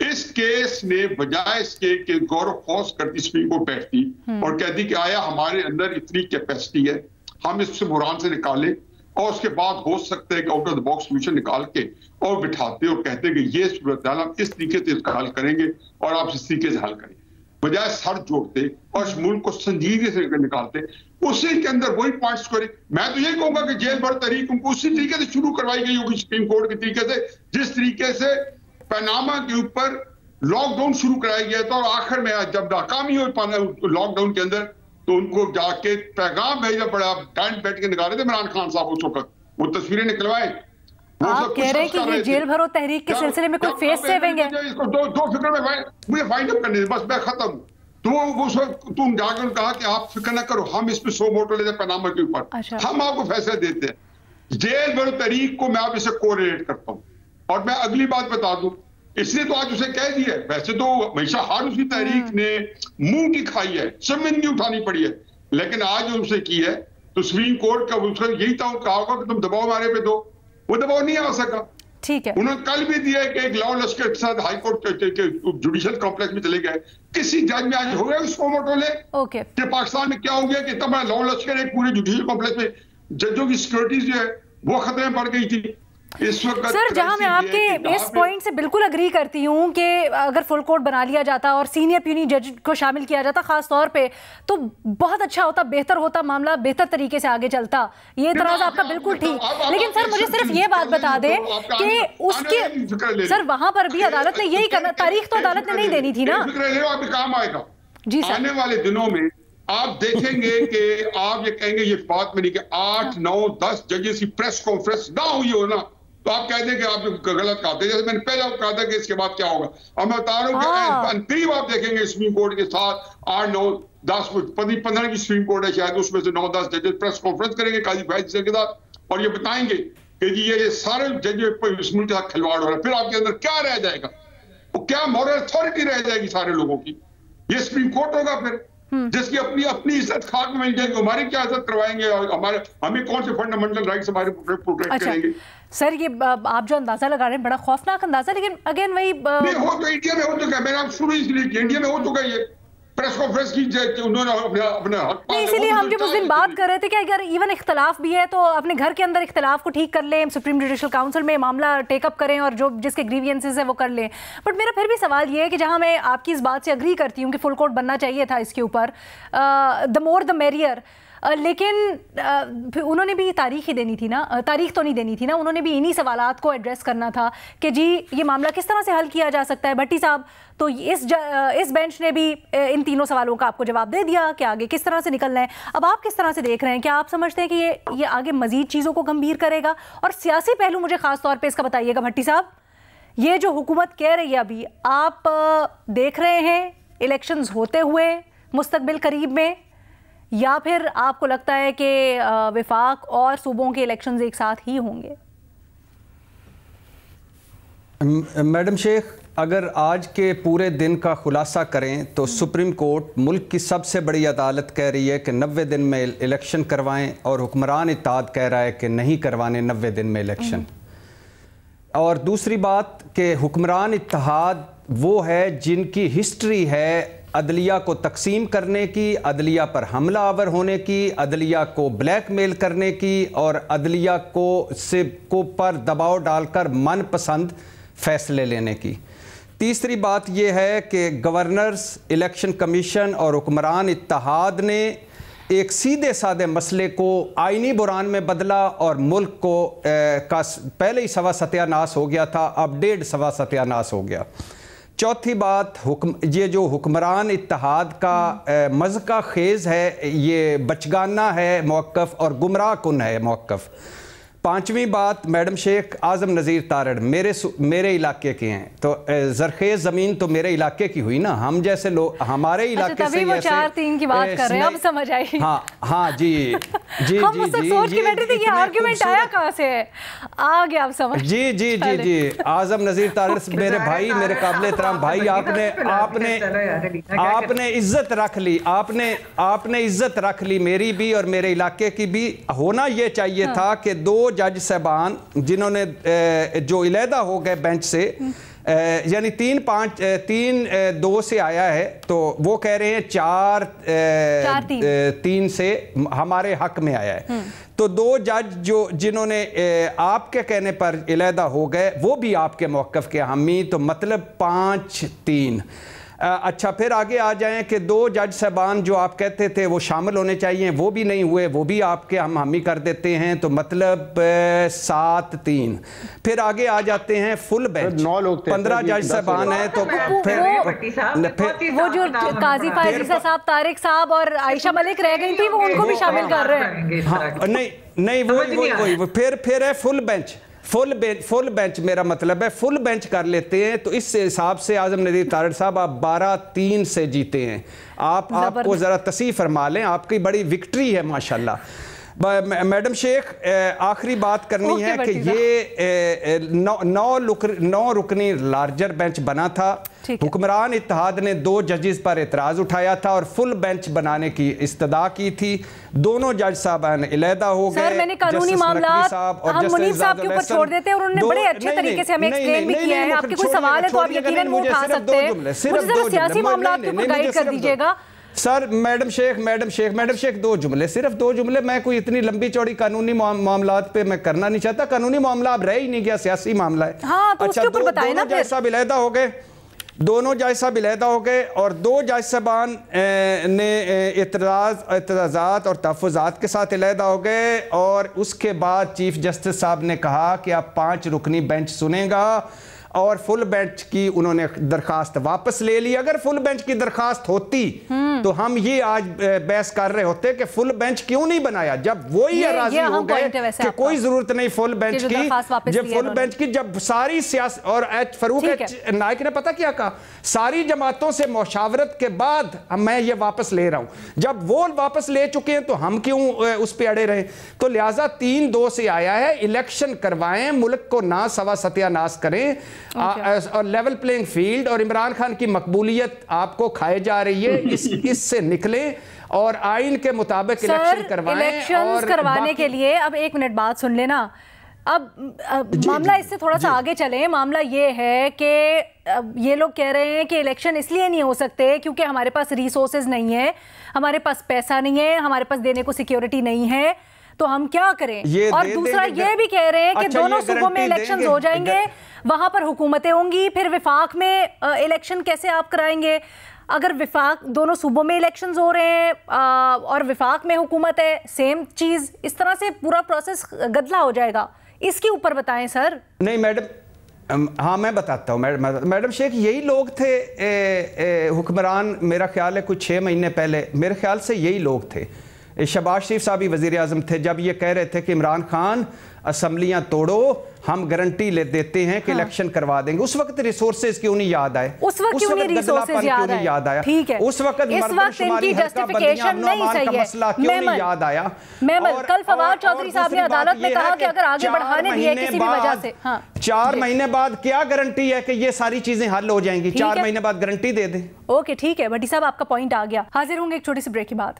इस केस ने बजाय इसके कि गौरव फौज करती सुप्रीम कोर्ट बैठती और कहती कि आया हमारे अंदर इतनी कैपेसिटी है, हम इससे बुरान से निकालें और उसके बाद हो सकता है कि out of the box solution निकाल के और बिठाते और कहते कि ये सूरत हाल हम इस तरीके से हल करेंगे और आप इस तरीके से हल करें, बजाय सर जोड़ते और इस मुल्क को संजीदगी से निकालते। उसी के अंदर वही पॉइंट्स करें। मैं तो यही कहूंगा कि जेल भर तहरीक उनको उसी तरीके से शुरू करवाई गई होगी सुप्रीम कोर्ट के तरीके से जिस तरीके से पनामा के ऊपर लॉकडाउन शुरू कराया गया था और आखिर में जब नाकामी हुई लॉकडाउन के अंदर तो उनको जाके पैगाम भेजना पड़ा। टाइम बैठ के निकाले थे इमरान खान साहब उस वक्त, वो तस्वीरें निकलवाए। आप कह रहे हैं कि ये जेल भरो तहरीक के सिलसिले में कोई फेस सेविंग है? इसको दो फिक्र में मुझे फाइंड अप करने बस मैं खत्म। तो वो तुम जाकर कहा कि आप फिक्र ना करो, हम इसमें 100 मोटर लेते पनामा के ऊपर, हम आपको फैसला देते हैं। जेल भरो तहरीक को मैं आप इसे कोरिलेट करता हूँ। और मैं अगली बात बता दूं, इसलिए तो आज उसे कह दिया, वैसे तो हमेशा हर उसी तहरीक ने मुंह की खाई है, जमीन की उठानी पड़ी है, लेकिन आज उनसे की है तो सुप्रीम कोर्ट का यही था, कहा होगा कि तुम दबाव हमारे पे दो, वो दबाव नहीं आ सका। ठीक है, उन्होंने कल भी दिया कि एक लॉ लश्कर के साथ हाई कोर्ट के जुडिशियल कॉम्प्लेक्स में चले गए। किसी जज में आज हो गया उसको मोटो ले कि पाकिस्तान में क्या हो गया कि तब लॉ लश्कर एक पूरे जुडिशियल कॉम्प्लेक्स में जजों की सिक्योरिटी जो है वो खतरे में पड़ गई थी। इस वक्त सर, जहां मैं आपके इस पॉइंट से बिल्कुल अग्री करती हूं कि अगर फुल कोर्ट बना लिया जाता और सीनियर प्यूनी जज को शामिल किया जाता खास तौर पे तो बहुत अच्छा होता, बेहतर होता, मामला बेहतर तरीके से आगे चलता। ये तराज आपका बिल्कुल ठीक, लेकिन सर मुझे सिर्फ ये बात बता दें कि उसके सर वहां पर भी अदालत ने यही करना, तारीख तो अदालत ने नहीं देनी थी ना। काम आएगा जी सर, आने वाले दिनों में आप देखेंगे कि आप ये कहेंगे ये बात में नहीं कि 8, 9, 10 जजेस की प्रेस कॉन्फ्रेंस ना हुई हो ना तो आप कह दें कि आप गलत कहते हैं। जैसे मैंने पहले कहा था कि इसके बाद क्या होगा, अब मैं बता रहा हूँ कि करीब आप देखेंगे सुप्रीम कोर्ट के साथ 8, 9, 10, 15 की सुप्रीम कोर्ट है शायद, उसमें से 9, 10 जजेस प्रेस कॉन्फ्रेंस करेंगे काजी फैसले के साथ और ये बताएंगे कि जी ये सारे जजेस इस मुल्क के साथ खिलवाड़ हो रहा है। फिर आपके अंदर क्या रह जाएगा, वो क्या मॉरल अथॉरिटी रह जाएगी सारे लोगों की? ये सुप्रीम कोर्ट होगा फिर जिसकी अपनी इज्जत खाक में मिल जाएगी। हमारी क्या इज्जत करवाएंगे और हमें कौन से फंडामेंटल राइट्स हमारे प्रोटेक्ट करेंगे? सर ये आप जो अंदाजा लगा रहे हैं बड़ा खौफनाक अंदाजा, लेकिन अगेन वही हो तो इंडिया में हो चुका है। मैंने आप शुरू इसलिए इंडिया में हो चुका है ये प्रेस कॉन्फ्रेंस की, उन्होंने अपना नहीं, इसीलिए हम जब उस दिन बात कर रहे थे कि अगर इवन इख्तलाफ भी है तो अपने घर के अंदर इख्तलाफ को ठीक कर लें, सुप्रीम जुडिशल काउंसिल में मामला टेकअप करें और जो जिसके ग्रीवियंसेस है वो कर लें। बट मेरा फिर भी सवाल ये है कि जहां मैं आपकी इस बात से अग्री करती हूँ कि फुल कोर्ट बनना चाहिए था इसके ऊपर, द मोर द मेरियर, लेकिन उन्होंने भी तारीख ही देनी थी ना, तारीख तो नहीं देनी थी ना, उन्होंने भी इन्हीं सवालात को एड्रेस करना था कि जी ये मामला किस तरह से हल किया जा सकता है। भट्टी साहब, तो इस बेंच ने भी इन तीनों सवालों का आपको जवाब दे दिया कि आगे किस तरह से निकलना है। अब आप किस तरह से देख रहे हैं? क्या आप समझते हैं कि ये आगे मजीद चीज़ों को गंभीर करेगा? और सियासी पहलू मुझे खास तौर पे इसका बताइएगा भट्टी साहब, ये जो हुकूमत कह रही है अभी, आप देख रहे हैं इलेक्शंस होते हुए मुस्तकबिल करीब में, या फिर आपको लगता है कि विफाक और सूबों के इलेक्शंस एक साथ ही होंगे? मैडम शेख, अगर आज के पूरे दिन का खुलासा करें तो सुप्रीम कोर्ट मुल्क की सबसे बड़ी अदालत कह रही है कि 90 दिन में इलेक्शन करवाएं, और हुक्मरान इत्तेहाद कह रहा है कि नहीं करवाने 90 दिन में इलेक्शन। और दूसरी बात कि हुक्मरान इत्तेहाद वो है जिनकी हिस्ट्री है अदलिया को तकसीम करने की, अदलिया पर हमला आवर होने की, अदलिया को ब्लैकमेल करने की, और अदलिया को पर दबाव डालकर मनपसंद फैसले लेने की। तीसरी बात यह है कि गवर्नर्स, इलेक्शन कमीशन और हुक्मरान इत्तेहाद ने एक सीधे साधे मसले को आईनी बुरान में बदला, और मुल्क को का पहले ही सवा सत्यानाश हो गया था, अब 1.5 सवा सत्यानाश हो गया। चौथी बात, ये जो हुक्मरान इत्तेहाद का मज़का खेज़ है, ये बचगाना है मौक़िफ़ और गुमराह कुन है मौक़िफ़। पांचवी बात, मैडम शेख, आज़म नज़ीर तारड़ मेरे इलाके के हैं, तो ज़रखेज़ ज़मीन तो मेरे इलाके की हुई ना, हम जैसे लोग हमारे इलाके से, वो 4-3 की बात कर रहे हैं, अब समझ आई। हाँ जी जी हम जी सोच के बैठे थे कि आर्गुमेंट आया कहाँ से है, आ गया अब समझ। जी जी जी जी आज़म नज़ीर तारड़ मेरे भाई, मेरे काबिल एहतराम भाई, आपने इज्जत रख ली, आपने इज्जत रख ली मेरी भी और मेरे इलाके की भी। होना ये चाहिए था कि 2 जज साहबान जिन्होंने जो इलेहदा हो गए बेंच से, यानी 3-5-3-2 से आया है, तो वो कह रहे हैं 4-3 से हमारे हक में आया है। तो 2 जज जिन्होंने आपके कहने पर इलेहदा हो गए, वो भी आपके मौक़िफ़ के हामी, तो मतलब 5-3। अच्छा, फिर आगे आ जाएं कि 2 जज साहबान जो आप कहते थे वो शामिल होने चाहिए, वो भी नहीं हुए, वो भी आपके हम हामी कर देते हैं, तो मतलब 7-3। फिर आगे आ जाते हैं फुल बेंच, 9 लोग थे, 15 जज साहबान हैं, तो फिर वो जो काजी फायज़ साहब, तारिक साहब और आयशा मलिक रह गई थी, वो उनको भी शामिल कर रहे हैं। हाँ, नहीं वही फिर है फुल बेंच। फुल बेंच मेरा मतलब है फुल बेंच कर लेते हैं, तो इस हिसाब से आज़म नज़ीर तारड़ साहब आप 12-3 से जीते हैं। आपको ज़रा तस्वीर फरमा लें, आपकी बड़ी विक्ट्री है माशाल्लाह। मैडम शेख, आखिरी बात करनी है कि ये 9 रुकनी लार्जर बेंच बना था। हुक्मरान इत्तेहाद ने 2 जजेस पर एतराज़ उठाया था और फुल बेंच बनाने की इस्तदा की थी। दोनों जज साहब इलेहदा हो गए। सर, मैंने कानूनी मामला हम मुनीफ साहब के ऊपर छोड़ देते हैं, और उन्होंने बड़े अच्छे तरीके से हमें एक्सप्लेन भी किया है। आपके कोई सवाल है तो आप यकीनन वो उठा सकते हैं, मुझे जरा सियासी मामला के ऊपर गाइड कर दीजिएगा। सर, मैडम शेख 2 जुमले, सिर्फ 2 जुमले। मैं कोई इतनी लंबी चौड़ी कानूनी मामलात पे मैं करना नहीं चाहता, कानूनी मामला अब रह ही नहीं गया, सियासी मामला है। हाँ, तो उसके ऊपर बताएं ना। जज साहब इलेहदा हो गए, दोनों जज साहब इलेहदा हो गए, और 2 जज साहबान ने एतराज़ात और तहफ़्फ़ुज़ात के साथ इलेहदा हो गए, और उसके बाद चीफ जस्टिस साहब ने कहा कि अब 5 रुकनी बेंच सुनेगा, और फुल बेंच की उन्होंने दरखास्त वापस ले ली। अगर फुल बेंच की दरखास्त होती तो हम ये आज बहस कर रहे होते कि फुल बेंच क्यों नहीं बनाया, जब वो ही राजी हो गए कि कोई जरूरत नहीं फुल बेंच की। जब फुल बेंच की, जब सारी सियासत, और फरूक नाइक ने पता क्या कहा, सारी जमातों से मुशावरत के बाद मैं ये वापस ले रहा हूं। जब वो वापस ले चुके हैं तो हम क्यों उस पर अड़े रहे। तो लिहाजा 3-2 से आया है, इलेक्शन करवाएं, मुल्क को ना सवा सत्यानाश करें, और लेवल प्लेइंग फील्ड, और इमरान खान की मकबूलियत आपको खाए जा रही है, इससे निकले और आइन के मुताबिक इलेक्शन करवाएं। इलेक्शंस करवाने के लिए अब 1 मिनट बात सुन लेना। अब मामला इससे थोड़ा सा आगे चले। मामला ये है कि ये लोग कह रहे हैं कि इलेक्शन इसलिए नहीं हो सकते क्योंकि हमारे पास रिसोर्सेज नहीं है, हमारे पास पैसा नहीं है, हमारे पास देने को सिक्योरिटी नहीं है, तो हम क्या करें। और दूसरा ये भी कह रहे हैं कि दोनों सूबों में इलेक्शंस हो जाएंगे, वहां पर हुकूमतें होंगी, फिर विफाक में इलेक्शन कैसे आप कराएंगे। अगर विफाक दोनों सूबों में इलेक्शंस हो रहे हैं और विफाक में हुकूमत है, सेम चीज़, इस तरह से पूरा प्रोसेस गदला हो जाएगा। इसके ऊपर बताएं सर। नहीं मैडम, हाँ मैं बताता हूँ मैडम शेख, यही लोग थे हुक्मरान, मेरा ख्याल है कुछ 6 महीने पहले, मेरे ख्याल से यही लोग थे। शहबाज शरीफ साहब ही वज़ीर आज़म थे जब ये कह रहे थे कि इमरान खान असम्बलियाँ तोड़ो, हम गारंटी ले देते हैं कि इलेक्शन करवा देंगे। उस वक्त रिसोर्सेज क्यों नहीं याद आए? उस वक्त क्यों नहीं रिसोर्सेज याद आया? ठीक है, उस वक्त इनकी जस्टिफिकेशन नहीं सही है। मसला क्यों नहीं याद आया? कल फवाद चौधरी साहब ने अदालत में कहा कि अगर आगे बढ़ाने दिए किसी भी वजह से, 4 महीने बाद क्या गारंटी है कि ये सारी चीजें हल हो जाएंगी? 4 महीने बाद गारंटी दे दें। ओके ठीक है, भट्टी साहब आपका पॉइंट आ गया। हाजिर होंगे एक छोटी सी ब्रेक के बाद।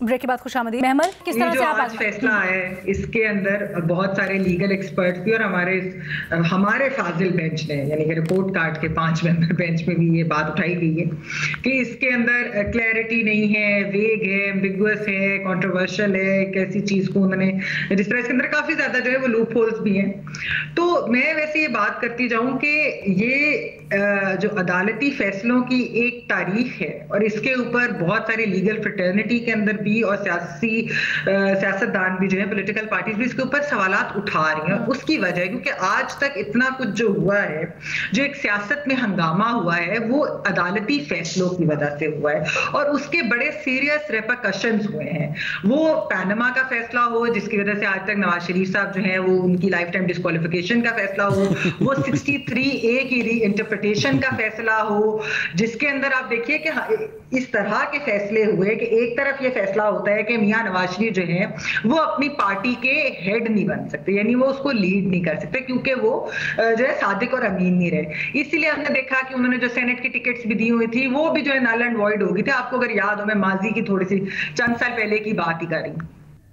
ब्रेक के बाद खुशामदीद। महमल, किस तरह से आप आज फैसला आया है, इसके अंदर बहुत सारे लीगल एक्सपर्ट्स भी और हमारे फाजिल बेंच ने, यानी कि रिपोर्ट कार्ड के 5 मेंबर बेंच में भी ये बात उठाई गई है कि इसके अंदर क्लैरिटी नहीं है, वेग है, एम्बिगुअस है, कंट्रोवर्शियल है। एक ऐसी चीज को उन्होंने जिस तरह इसके अंदर काफी ज्यादा जो है वो लूप होल्स भी हैं। तो मैं वैसे ये बात करती जाऊं कि ये जो अदालती फैसलों की एक तारीख है और इसके ऊपर बहुत सारी लीगल फ्रेटर्निटी के अंदर भी और सियासतदान भी जो है, पॉलिटिकल पार्टीज भी इसके ऊपर सवालात उठा रही हैं। उसकी वजह क्योंकि आज तक इतना कुछ जो हुआ है, जो एक सियासत में हंगामा हुआ है, वो अदालती फैसलों की वजह से हुआ है और उसके बड़े सीरियस रेपरकशंस हुए हैं। वो पैनामा का फैसला हो जिसकी वजह से आज तक नवाज शरीफ साहब जो है वो उनकी लाइफ टाइम डिस्क्वालिफिकेशन का फैसला हो, वो 63A की री इंटरप्रिटेशन का फैसला हो, जिसके अंदर आप देखिए कि इस तरह के फैसले हुए कि एक तरफ ये फैसला होता है कि मियां नवाज शरीफ जो है वो अपनी पार्टी के हेड नहीं बन सकते, यानी वो उसको लीड नहीं कर सकते क्योंकि वो जो है सादिक और अमीन नहीं रहे। इसलिए हमने देखा कि उन्होंने जो सेनेट की टिकट्स भी दी हुई थी वो भी जो है नल एंड वॉइड हो गई थी। आपको अगर याद हो, मैं माजी की थोड़ी सी चंद साल पहले की बात ही कर रही हूँ।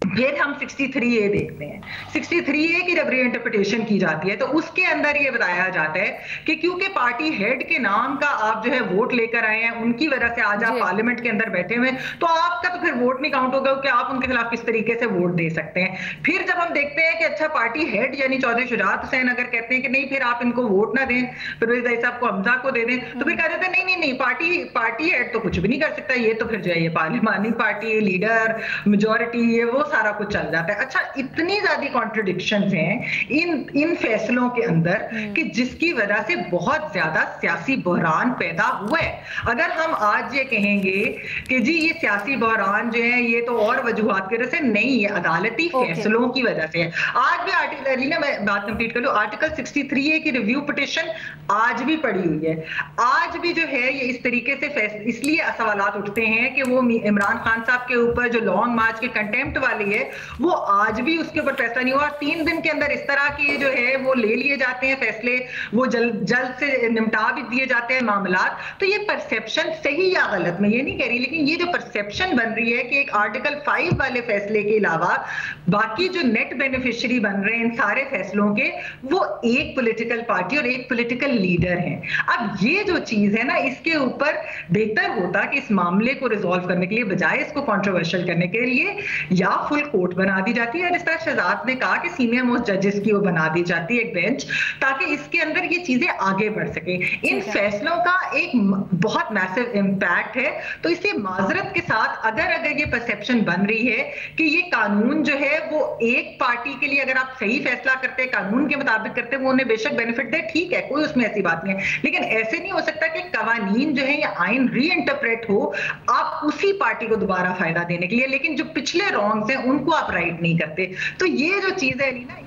फिर हम 63A देखते हैं। 63A की जब रीइंटरप्रिटेशन की जाती है तो उसके अंदर ये बताया जाता है कि क्योंकि पार्टी हेड के नाम का आप जो है वोट लेकर आए हैं, उनकी वजह से आज आप पार्लियामेंट के अंदर बैठे हुए, तो आपका तो फिर वोट नहीं काउंट होगा कि आप उनके खिलाफ किस तरीके से वोट दे सकते हैं। फिर जब हम देखते हैं कि अच्छा पार्टी हेड यानी चौधरी शुजात हुसैन अगर कहते हैं कि नहीं फिर आप इनको वोट ना दें, फिर भाई साहब को, हमजा को दे दें, तो फिर कह देते हैं नहीं पार्टी हेड तो कुछ भी नहीं कर सकता, ये तो फिर जो है ये पार्लियामानी पार्टी लीडर मेजोरिटी ये वो सारा कुछ चल जाता है। अच्छा, इतनी ज्यादा कॉन्ट्रडिक्शंस हैं इन फैसलों के अंदर कि जिसकी वजह से बहुत ज्यादा सियासी बहरान पैदा हुआ है। अगर हम आज ये कहेंगे कि जी ये सियासी बहरान जो है ये तो और वजूहात की वजह से नहीं है, अदालती फैसलों की वजह से है। आज भी आर्टिकल, मैं बात कंप्लीट कर लूं, आर्टिकल 63A की रिव्यू पिटिशन आज भी पड़ी हुई है। आज भी जो है ये इस तरीके से इसलिए सवालात उठते हैं कि वो इमरान खान साहब के ऊपर जो लॉन्ग मार्च के कंटेम्प्ट वाली है वो आज भी उसके ऊपर फैसला नहीं हुआ। 3 दिन के अंदर इस तरह के जो है वो ले लिए जाते हैं फैसले, वो जल्द से निपटा भी दिए जाते हैं मामलात। तो ये परसेप्शन सही या गलत मैं ये नहीं कह रही, लेकिन ये जो परसेप्शन बन रही है कि एक आर्टिकल 5 वाले फैसले के अलावा बाकी जो नेट बेनिफिशियरी बन रहे हैं इन सारे फैसलों के, वो एक पॉलिटिकल पार्टी और एक पॉलिटिकल लीडर हैं। अब ये जो चीज है ना, इसके ऊपर बेहतर होता कि इस मामले को रिजॉल्व करने के लिए बजाय इसको कॉन्ट्रोवर्शियल करने के लिए या फुल कोर्ट बना दी जाती है, जिस तरह शहजाद ने कहा कि सीनियर मोस्ट जजेस की वो बना दी जाती है एक बेंच, ताकि इसके अंदर ये चीजें आगे बढ़ सके। इन फैसलों का एक बहुत मैसिव इंपैक्ट है। तो इसे माजरत के साथ अगर ये परसेप्शन बन रही है कि ये कानून जो है वो एक पार्टी के लिए अगर आप सही फैसला करते हैं, कानून के मुताबिक करते हैं, वो उन्हें बेशक बेनिफिट दे, ठीक है, कोई उसमें ऐसी बात नहीं है, लेकिन ऐसे नहीं हो सकता कि कवानीन जो है या आइन री इंटरप्रेट हो आप उसी पार्टी को दोबारा फायदा देने के लिए, लेकिन जो पिछले रॉन्ग्स हैं उनको आप राइट नहीं करते। तो ये जो चीज है ना,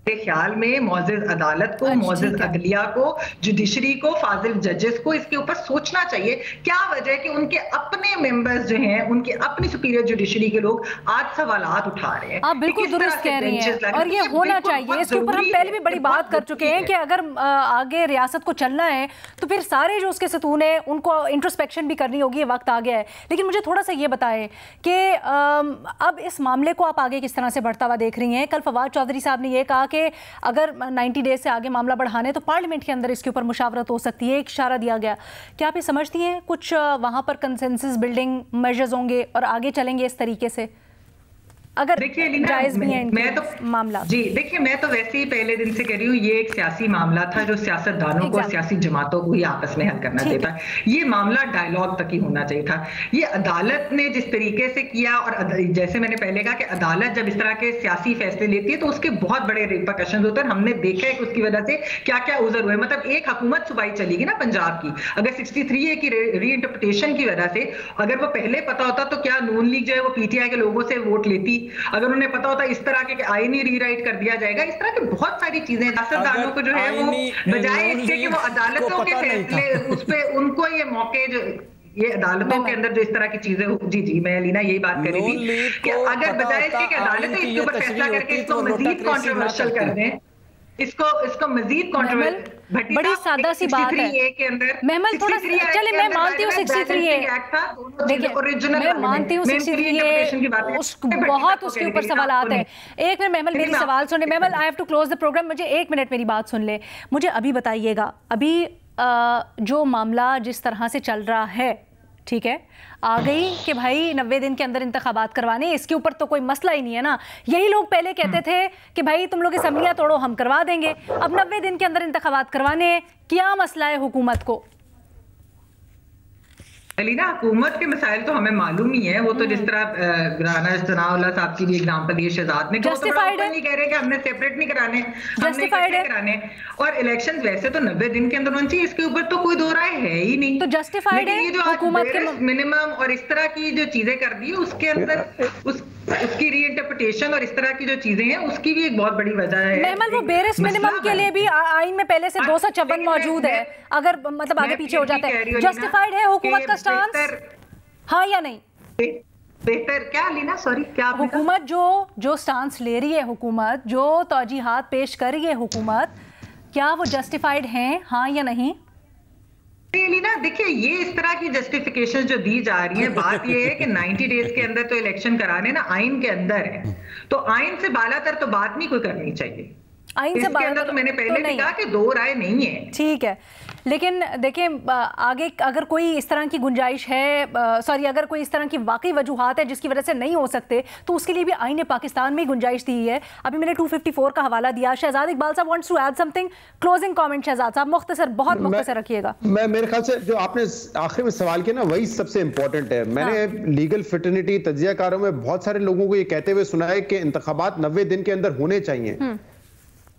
मेरे ख्याल में मौजिज अदालत को, मौजिज अदलिया को, जुडिशरी को, फाजिल जजेस को इसके ऊपर सोचना चाहिए। क्या वजह है कि उनके अपने मेंबर्स जो हैं, उनके अपनी सुपीरियर जुडिशरी के लोग आज सवालात उठा रहे हैं। आप बिल्कुल दुरुस्त कह रही हैं और ये होना चाहिए। इसके ऊपर हम पहले भी बड़ी बात कर चुके हैं कि अगर आगे रियासत को चलना है तो फिर सारे जो उसके सतून है उनको इंट्रोस्पेक्शन भी करनी होगी, वक्त आ गया है। लेकिन मुझे थोड़ा सा ये बताएं कि अब इस मामले को आप आगे किस तरह से बढ़ता हुआ देख रही हैं? कल फवाद चौधरी साहब ने यह कहा कि अगर 90 डेज से आगे मामला बढ़ाने तो पार्लियामेंट के अंदर इसके ऊपर मुशावरत हो सकती है, एक इशारा दिया गया। क्या आप ये समझती हैं कुछ वहां पर कंसेंसस बिल्डिंग मेजर्स होंगे और आगे चलेंगे इस तरीके से? अगर देखिए जायज भी है मैं तो मामला। जी देखिए, मैं तो वैसे ही पहले दिन से कह रही हूँ, ये एक सियासी मामला था जो सियासतदानों को, सियासी जमातों को ही आपस में हल करना चाहिए था। ये मामला डायलॉग तक ही होना चाहिए था। ये अदालत ने जिस तरीके से किया, और जैसे मैंने पहले कहा कि अदालत जब इस तरह के सियासी फैसले लेती है तो उसके बहुत बड़े रिपरकशंस होते हैं। हमने देखा है कि उसकी वजह से क्या क्या उजर हुए। मतलब एक हुकूमत सुबाई चलेगी ना पंजाब की, अगर 63A की री इंटरप्रिटेशन की वजह से अगर वो पहले पता होता तो क्या नून लीग जो है वो पीटीआई के लोगों से वोट लेती? अगर उन्हें पता होता इस तरह के आईन ही रीराइट कर दिया जाएगा, इस तरह की बहुत सारी चीजें सियासतदानों को जो है वो बजाय इसके कि वो अदालतों के फैसले उस पे उनको ये मौके जो ये अदालतों के अंदर जो इस तरह की चीजें, जी मैं लीना यही बात कर रही थी कि अगर बजाय इसके कि अदालतें इसके ऊपर फैसला करके इसको मजीद कॉन्ट्रोवर्शियल कर दें, इसको मजीद कॉन्ट्रोवर्शियल, बड़ी सादा सी बात है महमल, थोड़ा चले मैं मानती हूँ 63A, देखिए मैं मानती हूँ 63A बहुत उसके ऊपर सवाल आते हैं। एक मिनट महमल मेरी सवाल सुने, Mahmal I have to close the programme, मुझे एक मिनट मेरी बात सुन ले। मुझे अभी बताइएगा, अभी जो मामला जिस तरह से चल रहा है, ठीक है, आ गई कि भाई 90 दिन के अंदर इंतखाबात करवाने, इसके ऊपर तो कोई मसला ही नहीं है ना। यही लोग पहले कहते थे कि भाई तुम लोग असम्बलियां तोड़ो हम करवा देंगे, अब 90 दिन के अंदर इंतखाबात करवाने, क्या मसला है हुकूमत को? अलीना, हुकूमत के मसाइल तो हमें मालूम ही है। वो तो जिस तरह राना सनाउल्लाह साहब की भी एग्जांपल दिए शहजाद ने, जस्टिफाइड है, नहीं कह रहे कि हमने सेपरेट नहीं कराने, जस्टिफाइड है कराने, और इलेक्शंस वैसे तो 90 दिन के अंदर होनी चाहिए, इसके ऊपर तो कोई दो राय है ही नहीं। तो जस्टिफाइड है ये जो हुकूमत के मिनिमम और इस तरह की जो चीजें कर दी है उसके अंदर उसकी रीइंटरप्रिटेशन और इस तरह की जो चीजें हैं उसकी भी एक बहुत बड़ी वजह है। महमल, वो बेरिस मिनिमम के लिए भी आइन में पहले से 254 मौजूद है, अगर मतलब आगे पीछे हो जाता है। जस्टिफाइड है हुकूमत का स्टांस, हाँ या नहीं? बेहतर क्या लीना, सॉरी क्या हुकूमत जो स्टांस ले रही है, हुकूमत जो तौजीहात पेश कर रही है हुकूमत, क्या वो जस्टिफाइड हैं, हाँ या नहीं? लीना देखिए, ये इस तरह की जस्टिफिकेशन जो दी जा रही है, बात ये है कि 90 डेज के अंदर तो इलेक्शन कराने ना आइन के अंदर है, तो आइन से बालातर तो बात नहीं कोई करनी चाहिए। आइन से बालातर तो मैंने पहले भी कहा कि दो राय नहीं है, ठीक है, लेकिन देखिए आगे अगर कोई इस तरह की गुंजाइश है, सॉरी अगर कोई इस तरह की वाकई वजूहात है जिसकी वजह से नहीं हो सकते, तो उसके लिए भी आईन पाकिस्तान में गुंजाइश दी है। अभी मैंने 254 का हवाला दिया। Shahzad Iqbal sahab wants to add something, closing comment Shahzad sahab, मुख्तसर, बहुत मुख्तसर रखिएगा। मैं मेरे ख्याल से जो आपने आखिर में सवाल किया ना वही सबसे इंपॉर्टेंट है। मैंने लीगल फिटर्निटी तज्जियाकारों में बहुत सारे लोगों को ये कहते हुए सुना है कि इंतखाबात 90 दिन के अंदर होने चाहिए,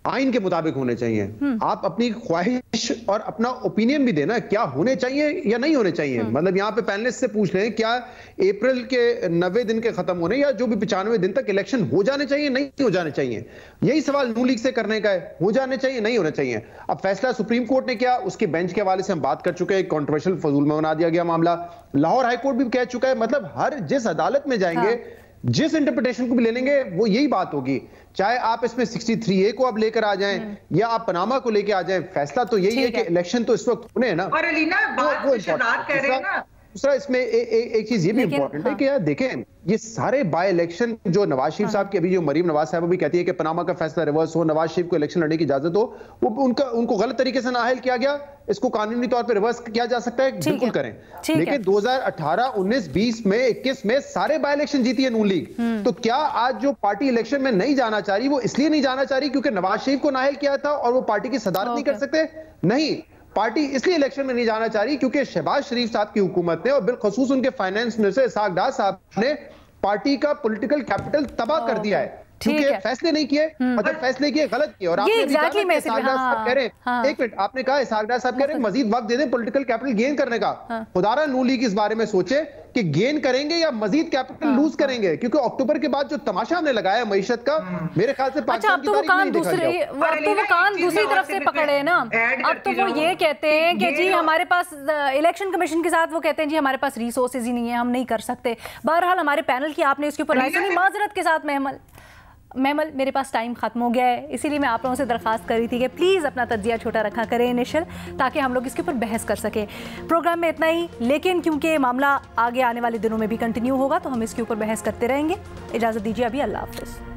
आइन के मुताबिक होने चाहिए। आप अपनी ख्वाहिश और अपना ओपिनियन भी देना, क्या होने चाहिए या नहीं होने चाहिए। मतलब यहाँ पे पैनलिस्ट से पूछ लें, क्या अप्रैल के 90 दिन के खत्म होने या जो भी 95 दिन तक इलेक्शन हो जाने चाहिए, नहीं हो जाने चाहिए? यही सवाल नून लीग से करने का है, हो जाने चाहिए, नहीं होने चाहिए। अब फैसला सुप्रीम कोर्ट ने किया, उसके बेंच के हवाले से हम बात कर चुके हैं, कॉन्ट्रोवर्शियल फजूल में बना दिया गया मामला। लाहौर हाईकोर्ट भी कह चुका है, मतलब हर जिस अदालत में जाएंगे, जिस इंटरप्रिटेशन को भी ले लेंगे, वो यही बात होगी। चाहे आप इसमें 63A को आप लेकर आ जाएं या आप पनामा को लेकर आ जाएं, फैसला तो यही है कि इलेक्शन तो इस वक्त होने हैं ना। और अलीना बात वो कर रहे हैं ना, दूसरा इसमें एक चीज ये भी इंपॉर्टेंट है कि यार देखें, ये सारे बाय इलेक्शन जो नवाज शरीफ साहब की अभी जो मरीम नवाज साहब भी कहती है कि पनामा का फैसला रिवर्स हो, नवाज शरीफ को इलेक्शन लड़ने की इजाजत हो, वो उनको गलत तरीके से नाअहल किया गया, इसको कानूनी तौर पर रिवर्स किया जा सकता है, बिल्कुल करें। लेकिन 2018, 19, 20 में 21 में सारे बाय इलेक्शन जीती है नून लीग। तो क्या आज जो पार्टी इलेक्शन में नहीं जाना चाह रही, वो इसलिए नहीं जाना चाह रही क्योंकि नवाज शरीफ को नाअहल किया था और वो पार्टी की सदारत नहीं कर सकते? नहीं, पार्टी इसलिए इलेक्शन में नहीं जाना चाह रही क्योंकि शहबाज शरीफ साहब की हुकूमत ने और बिलखसूस उनके फाइनेंस मिनिस्टर इसहाक डार साहब ने पार्टी का पॉलिटिकल कैपिटल तबाह कर दिया है, क्योंकि फैसले नहीं किए, मतलब फैसले किए गलत किए। और आपने इसहाक डार साहब कह रहे हैं, एक मिनट, आपने कहा इसहाक डार साहब कह रहे हैं मजीद वक्त दे दें पॉलिटिकल कैपिटल गेन करने का। खुदारा नून लीग इस बारे में सोचे कि गेन करेंगे या मजीद कैपिटल लूज करेंगे, क्योंकि अक्टूबर के बाद जो तमाशा हमने लगाया मईशत का, मेरे ख्याल से पाकिस्तान की कान दूसरी तरफ से पकड़े हैं ना। अब तो वो ये कहते हैं कि जी हमारे पास इलेक्शन कमीशन के साथ वो कहते हैं जी हमारे पास रिसोर्सेज ही नहीं है, हम नहीं कर सकते। बहरहाल हमारे पैनल की आपने इसके ऊपर राय सुनी, माजरत के साथ महमल मेरे पास टाइम खत्म हो गया है, इसीलिए मैं आप लोगों से दरख्वास्त कर रही थी कि प्लीज़ अपना तज्जिया छोटा रखा करें इनिशियल, ताकि हम लोग इसके ऊपर बहस कर सकें। प्रोग्राम में इतना ही, लेकिन क्योंकि मामला आगे आने वाले दिनों में भी कंटिन्यू होगा तो हम इसके ऊपर बहस करते रहेंगे। इजाज़त दीजिए अभी, अल्लाह हाफ़िज़।